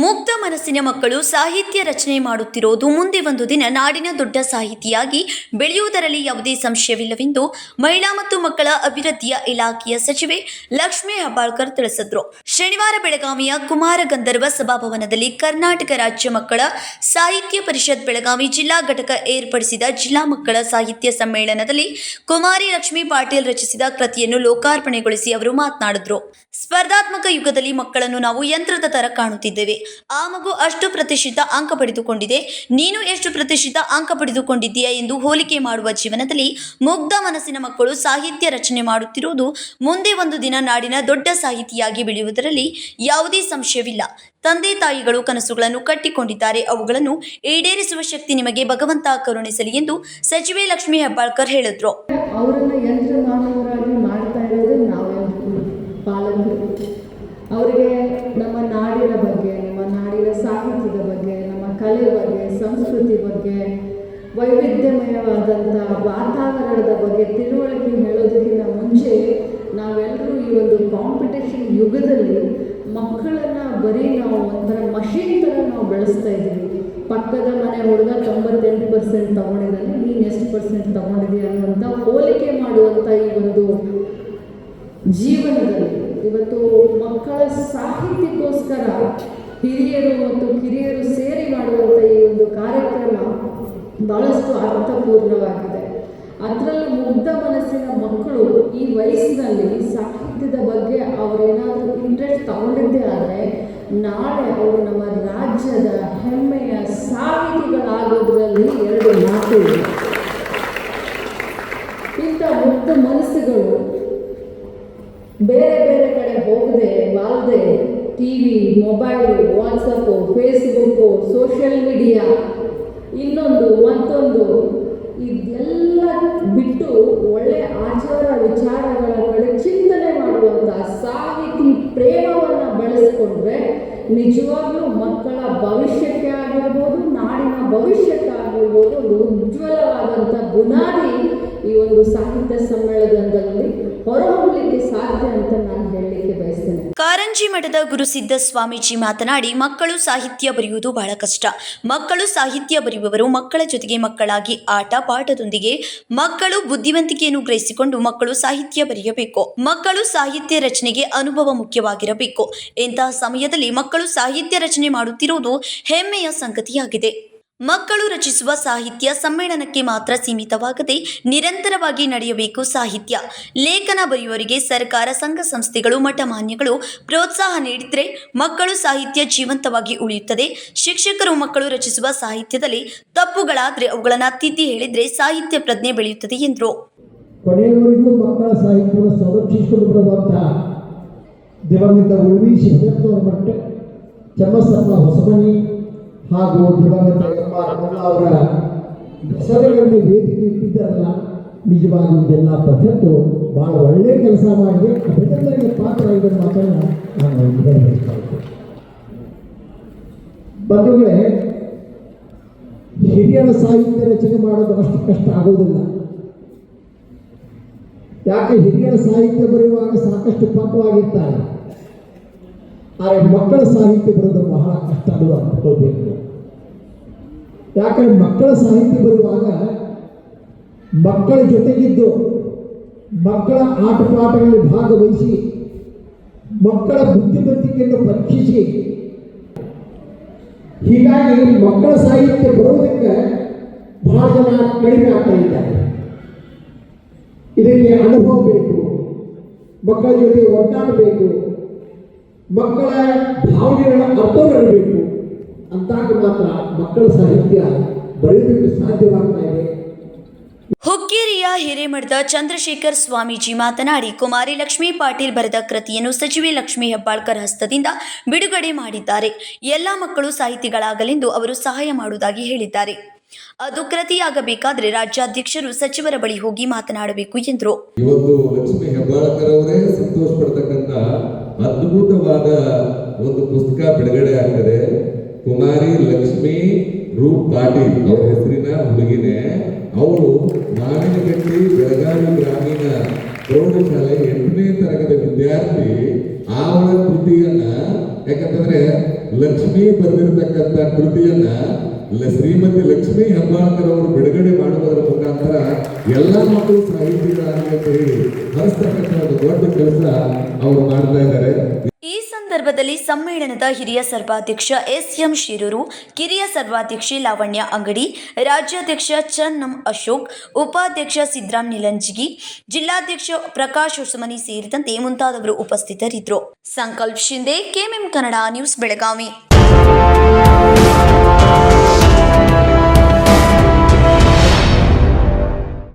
ಮುಗ್ಧ ಮನಸ್ಸಿನ ಮಕ್ಕಳು ಸಾಹಿತ್ಯ ರಚನೆ ಮಾಡುತ್ತಿರುವುದು ಮುಂದೆ ಒಂದು ದಿನ ನಾಡಿನ ದೊಡ್ಡ ಸಾಹಿತಿಯಾಗಿ ಬೆಳೆಯುವುದರಲ್ಲಿ ಯಾವುದೇ ಸಂಶಯವಿಲ್ಲವೆಂದು ಮಹಿಳಾ ಮತ್ತು ಮಕ್ಕಳ ಅಭಿವೃದ್ಧಿಯ ಇಲಾಖೆಯ ಸಚಿವೆ ಲಕ್ಷ್ಮೀ ಹೆಬ್ಬಾಳ್ಕರ್ ತಿಳಿಸಿದರು. ಶನಿವಾರ ಬೆಳಗಾವಿಯ ಕುಮಾರ ಗಂಧರ್ವ ಸಭಾಭವನದಲ್ಲಿ ಕರ್ನಾಟಕ ರಾಜ್ಯ ಮಕ್ಕಳ ಸಾಹಿತ್ಯ ಪರಿಷತ್ ಬೆಳಗಾವಿ ಜಿಲ್ಲಾ ಘಟಕ ಏರ್ಪಡಿಸಿದ ಜಿಲ್ಲಾ ಮಕ್ಕಳ ಸಾಹಿತ್ಯ ಸಮ್ಮೇಳನದಲ್ಲಿ ಕುಮಾರಿ ಲಕ್ಷ್ಮೀ ಪಾಟೀಲ್ ರಚಿಸಿದ ಕೃತಿಯನ್ನು ಲೋಕಾರ್ಪಣೆಗೊಳಿಸಿ ಅವರು ಮಾತನಾಡಿದರು. ಸ್ಪರ್ಧಾತ್ಮಕ ಯುಗದಲ್ಲಿ ಮಕ್ಕಳನ್ನು ನಾವು ಯಂತ್ರದ ತರ ಕಾಣುತ್ತಿದ್ದೇವೆ. ಆ ಮಗು ಅಷ್ಟು ಪ್ರತಿಶತ ಅಂಕ ಪಡೆದುಕೊಂಡಿದೆ, ನೀನು ಎಷ್ಟು ಪ್ರತಿಶತ ಅಂಕ ಪಡೆದುಕೊಂಡಿದ್ದೀಯಾ ಎಂದು ಹೋಲಿಕೆ ಮಾಡುವ ಜೀವನದಲ್ಲಿ ಮುಗ್ಧ ಮನಸ್ಸಿನ ಮಕ್ಕಳು ಸಾಹಿತ್ಯ ರಚನೆ ಮಾಡುತ್ತಿರುವುದು ಮುಂದೆ ಒಂದು ದಿನ ನಾಡಿನ ದೊಡ್ಡ ಸಾಹಿತಿಯಾಗಿ ಬೆಳೆಯುವುದರಲ್ಲಿ ಯಾವುದೇ ಸಂಶಯವಿಲ್ಲ. ತಂದೆ ತಾಯಿಗಳು ಕನಸುಗಳನ್ನು ಕಟ್ಟಿಕೊಂಡಿದ್ದಾರೆ, ಅವುಗಳನ್ನು ಈಡೇರಿಸುವ ಶಕ್ತಿ ನಿಮಗೆ ಭಗವಂತ ಕರುಣಿಸಲಿ ಎಂದು ಸಚಿವೆ ಲಕ್ಷ್ಮೀ ಹೆಬ್ಬಾಳ್ಕರ್ ಹೇಳಿದರು. ಅವರಿಗೆ ನಮ್ಮ ನಾಡಿನ ಬಗ್ಗೆ, ನಮ್ಮ ನಾಡಿನ ಸಾಹಿತ್ಯದ ಬಗ್ಗೆ, ನಮ್ಮ ಕಲೆ ಬಗ್ಗೆ, ಸಂಸ್ಕೃತಿ ಬಗ್ಗೆ, ವೈವಿಧ್ಯಮಯವಾದಂಥ ವಾತಾವರಣದ ಬಗ್ಗೆ ತಿಳುವಳಿಕೆ ಹೇಳೋದಕ್ಕಿಂತ ಮುಂಚೆ ನಾವೆಲ್ಲರೂ ಈ ಒಂದು ಕಾಂಪಿಟೇಷನ್ ಯುಗದಲ್ಲಿ ಮಕ್ಕಳನ್ನು ಬರೀ ನಾವು ಒಂಥರ ಮಷೀನ್ ಥರ ನಾವು ಬೆಳೆಸ್ತಾ ಇದ್ದೀವಿ. ಪಕ್ಕದ ಮನೆ ಹುಡುಗ 98% ತೊಗೊಂಡಿದ್ದಾನೆ, ನೀನು ಎಷ್ಟು % ತೊಗೊಂಡಿದ್ದೀಯ ಅನ್ನುವಂಥ ಹೋಲಿಕೆ ಮಾಡುವಂಥ ಈ ಒಂದು ಜೀವನದಲ್ಲಿ ಇವತ್ತು ಮಕ್ಕಳ ಸಾಹಿತ್ಯಕ್ಕೋಸ್ಕರ ಹಿರಿಯರು ಮತ್ತು ಕಿರಿಯರು ಸೇರಿ ಮಾಡುವಂಥ ಈ ಒಂದು ಕಾರ್ಯಕ್ರಮ ಬಹಳಷ್ಟು ಅರ್ಥಪೂರ್ಣವಾಗಿದೆ. ಅದರಲ್ಲೂ ಮುಗ್ಧ ಮನಸ್ಸಿನ ಮಕ್ಕಳು ಈ ವಯಸ್ಸಿನಲ್ಲಿ ಸಾಹಿತ್ಯದ ಬಗ್ಗೆ ಅವರೇನಾದರೂ ಇಂಟ್ರೆಸ್ಟ್ ತಗೊಂಡಿದ್ದೇ ಆದರೆ ನಾಳೆ ಅವರು ನಮ್ಮ ರಾಜ್ಯದ ಹೆಮ್ಮೆಯ ಸಾಹಿತಿಗಳಾಗೋದ್ರಲ್ಲಿ ಎರಡು ಮಾತು ಇದೆ. ಇಂಥ ಮುಗ್ಧ ಮನಸ್ಸುಗಳು ಬೇರೆ ಬೇರೆ ಕಡೆ ಹೋಗದೆ ವಾಲ್ದೆ TV, mobile, WhatsApp, Facebook, social media, ಇನ್ನೊಂದು ಮತ್ತೊಂದು ಇದೆಲ್ಲ ಬಿಟ್ಟು ಒಳ್ಳೆಯ ಆಚಾರ ವಿಚಾರಗಳ ಕಡೆ ಚಿಂತನೆ ಮಾಡುವಂಥ ಸಾಹಿತಿ ಪ್ರೇಮವನ್ನು ಬೆಳೆಸ್ಕೊಂಡ್ರೆ ನಿಜವಾಗ್ಲೂ ಮಕ್ಕಳ ಭವಿಷ್ಯಕ್ಕೆ ಆಗಿರ್ಬೋದು, ನಾಡಿನ ಭವಿಷ್ಯಕ್ಕೆ ಆಗಿರ್ಬೋದು ಒಂದು ಉಜ್ವಲವಾದಂಥ ಬುನಾದಿ ಈ ಒಂದು ಸಾಹಿತ್ಯ ಸಮ್ಮೇಳನದಲ್ಲಿ ಹೊರಹೊಮ್ಮಲಿಕ್ಕೆ ಸಾಧ್ಯ ಅಂತ ನಾನು ಹೇಳಲಿಕ್ಕೆ ಬಯಸ್ತೇನೆ. ಕಾರಂಜಿ ಮಠದ ಗುರುಸಿದ್ಧ ಸ್ವಾಮೀಜಿ ಮಾತನಾಡಿ, ಮಕ್ಕಳು ಸಾಹಿತ್ಯ ಬರೆಯುವುದು ಬಹಳ ಕಷ್ಟ. ಮಕ್ಕಳು ಸಾಹಿತ್ಯ ಬರೆಯುವವರು ಮಕ್ಕಳ ಜೊತೆಗೆ ಮಕ್ಕಳಾಗಿ ಆಟ ಪಾಠದೊಂದಿಗೆ ಮಕ್ಕಳು ಬುದ್ಧಿವಂತಿಕೆಯನ್ನು ಗ್ರಹಿಸಿಕೊಂಡು ಮಕ್ಕಳು ಸಾಹಿತ್ಯ ಬರೆಯಬೇಕು. ಮಕ್ಕಳು ಸಾಹಿತ್ಯ ರಚನೆಗೆ ಅನುಭವ ಮುಖ್ಯವಾಗಿರಬೇಕು. ಇಂತಹ ಸಮಯದಲ್ಲಿ ಮಕ್ಕಳು ಸಾಹಿತ್ಯ ರಚನೆ ಮಾಡುತ್ತಿರುವುದು ಹೆಮ್ಮೆಯ ಸಂಗತಿಯಾಗಿದೆ. ಮಕ್ಕಳು ರಚಿಸುವ ಸಾಹಿತ್ಯ ಸಮ್ಮೇಳನಕ್ಕೆ ಮಾತ್ರ ಸೀಮಿತವಾಗದೆ ನಿರಂತರವಾಗಿ ನಡೆಯಬೇಕು. ಸಾಹಿತ್ಯ ಲೇಖನ ಬರೆಯುವವರಿಗೆ ಸರ್ಕಾರ, ಸಂಘ ಸಂಸ್ಥೆಗಳು, ಮಠಮಾನ್ಯಗಳು ಪ್ರೋತ್ಸಾಹ ನೀಡಿದರೆ ಮಕ್ಕಳು ಸಾಹಿತ್ಯ ಜೀವಂತವಾಗಿ ಉಳಿಯುತ್ತದೆ. ಶಿಕ್ಷಕರು ಮಕ್ಕಳು ರಚಿಸುವ ಸಾಹಿತ್ಯದಲ್ಲಿ ತಪ್ಪುಗಳಾದರೆ ಅವುಗಳನ್ನು ತಿದ್ದಿ ಹೇಳಿದರೆ ಸಾಹಿತ್ಯ ಪ್ರಜ್ಞೆ ಬೆಳೆಯುತ್ತದೆ ಎಂದರು. ಕೊನೆಯವರೆಗೂ ಮಕ್ಕಳ ಸಾಹಿತ್ಯವನ್ನು ಸಂರಕ್ಷಿಸಿಕೊಂಡು ಬರುವಂತಹ ದಿವಂಗತ ಉಳ್ವಿ ಶಿವದತ್ತವರ ಮಠ, ಚನ್ನಬಸಪ್ಪ ಹೊಸಮನಿ ಹಾಗೂ ದಿವಂಗತ ಅವರ ಹೆಸರುಗಳಲ್ಲಿ ವೇದಿಕೆ ಇಟ್ಟಿದ್ದಾರಲ್ಲ, ನಿಜವಾಗಿ ಇದೆಲ್ಲ ಪದ್ಧತಿ ಭಾಳ ಒಳ್ಳೆಯ ಕೆಲಸ ಮಾಡಿ ಅಭಿನಂದನೆಗೆ ಪಾತ್ರ ಇದರ ಮಾತನ್ನು ನಾನು ಹೇಳಬೇಕಾಯಿತು. ಬಂಧುಗಳೇ, ಹಿರಿಯರ ಸಾಹಿತ್ಯ ರಚನೆ ಮಾಡೋದು ಅಷ್ಟು ಕಷ್ಟ ಆಗೋದಿಲ್ಲ. ಯಾಕೆ ಹಿರಿಯರ ಸಾಹಿತ್ಯ ಬರೆಯುವಾಗ ಸಾಕಷ್ಟು ಪಕ್ವವಾಗಿರ್ತಾರೆ, ಆದರೆ ಮಕ್ಕಳ ಸಾಹಿತ್ಯ ಬರೆದು ಬಹಳ ಕಷ್ಟ ಅನುಭವಿಸಬೇಕು. ಯಾಕಂದ್ರೆ ಮಕ್ಕಳ ಸಾಹಿತ್ಯ ಬರೆಯುವಾಗ ಮಕ್ಕಳ ಜೊತೆಗಿದ್ದು ಮಕ್ಕಳ ಆಟ ಪಾಠಗಳಲ್ಲಿ ಭಾಗವಹಿಸಿ ಮಕ್ಕಳ ಬುದ್ಧಿವಂತಿಕೆಯನ್ನು ಪರೀಕ್ಷಿಸಿ, ಹೀಗಾಗಿ ಮಕ್ಕಳ ಸಾಹಿತ್ಯ ಬರುವುದಕ್ಕೆ ಬಹಳ ಜನ ಕಡಿಮೆ ಆಗ್ತಾ ಇದ್ದಾರೆ. ಇದಕ್ಕೆ ಅನುಭವ ಬೇಕು, ಮಕ್ಕಳ ಜೊತೆ ಒಟ್ಟಾಡಬೇಕು, ಮಕ್ಕಳ ಭಾವನೆಗಳ ಅರ್ಥವಿರಬೇಕು. ಅಂತಾಗ ಮಾತ್ರ ಮಕ್ಕಳ ಸಾಹಿತ್ಯ ಬರೆಯುವುದಕ್ಕೆ ಸಾಧ್ಯವಾಗ್ತಾ ಇದೆ. ಹುಕ್ಕೇರಿಯ ಹಿರೇಮಠದ ಚಂದ್ರಶೇಖರ್ ಸ್ವಾಮೀಜಿ ಮಾತನಾಡಿ, ಕುಮಾರಿ ಲಕ್ಷ್ಮೀ ಪಾಟೀಲ್ ಬರೆದ ಕೃತಿಯನ್ನು ಸಚಿವೆ ಲಕ್ಷ್ಮೀ ಹೆಬ್ಬಾಳ್ಕರ್ ಹಸ್ತದಿಂದ ಬಿಡುಗಡೆ ಮಾಡಿದ್ದಾರೆ. ಎಲ್ಲ ಮಕ್ಕಳು ಸಾಹಿತಿಗಳಾಗಲೆಂದು ಅವರು ಸಹಾಯ ಮಾಡುವುದಾಗಿ ಹೇಳಿದ್ದಾರೆ. ಅದು ಕೃತಿಯಾಗಬೇಕಾದರೆ ರಾಜ್ಯಾಧ್ಯಕ್ಷರು ಸಚಿವರ ಬಳಿ ಹೋಗಿ ಮಾತನಾಡಬೇಕು ಎಂದರು. ಇವತ್ತು ಲಕ್ಷ್ಮೀ ಹೆಬ್ಬಾಳ್ಕರ್ ಅವರೇ ಸಂತೋಷ ಪಡ್ತಕ್ಕಂಥ ಅದ್ಭುತವಾದ ಒಂದು ಪುಸ್ತಕ ಬಿಡುಗಡೆ ಆಗ್ತದೆ. ಕುಮಾರಿ ಲಕ್ಷ್ಮೀ ರೂಪ್ ಪಾಟೀಲ್ ಅವರ ಹೆಸರಿನ ಹುಡುಗಿನೇ. ಅವರು ಮಾವಿನಗಟ್ಟಿ ಬೆಳಗಾವಿ ಗ್ರಾಮೀಣ ಪ್ರೌಢಶಾಲೆ 8ನೇ ತರಗತಿ ವಿದ್ಯಾರ್ಥಿ. ಅವಳ ಕೃತಿಯನ್ನ ಯಾಕಂತಂದ್ರೆ ಲಕ್ಷ್ಮೀ ಬರೆದಿರ್ತಕ್ಕಂಥ ಕೃತಿಯನ್ನ ಶ್ರೀಮತಿ ಲಕ್ಷ್ಮೀ ಹೆಬ್ಬಾಳ್ಕರ್ ಅವರು ಬಿಡುಗಡೆ ಮಾಡುವುದರ ಮುಖಾಂತರ ಎಲ್ಲಾ ಮಕ್ಕಳು ಸಾಹಿತಿಗಳಾಗಲಿ ಅಂತ ಹೇಳಿ ಹರಿಸ್ತಕ್ಕಂಥ ಒಂದು ದೊಡ್ಡ ಕೆಲಸ ಅವರು ಮಾಡ್ತಾ ಇದ್ದಾರೆ. ಈ ಸಂದರ್ಭದಲ್ಲಿ ಸಮ್ಮೇಳನದ ಹಿರಿಯ ಸರ್ವಾಧ್ಯಕ್ಷ ಎಸ್.ಎಂ. ಶಿರೂರು, ಕಿರಿಯ ಸರ್ವಾಧ್ಯಕ್ಷೆ ಲಾವಣ್ಯ ಅಂಗಡಿ, ರಾಜ್ಯಾಧ್ಯಕ್ಷ ಚನ್ನಂ ಅಶೋಕ್, ಉಪಾಧ್ಯಕ್ಷ ಸಿದ್ರಾಮ್ ನಿಲಂಜಿಗಿ, ಜಿಲ್ಲಾಧ್ಯಕ್ಷ ಪ್ರಕಾಶ್ ಹೊಸಮನಿ ಸೇರಿದಂತೆ ಮುಂತಾದವರು ಉಪಸ್ಥಿತರಿದ್ದರು. ಸಂಕಲ್ಪ ಶಿಂದೆ, ಕೆಎಂಎಂ ಕನ್ನಡ ನ್ಯೂಸ್, ಬೆಳಗಾವಿ.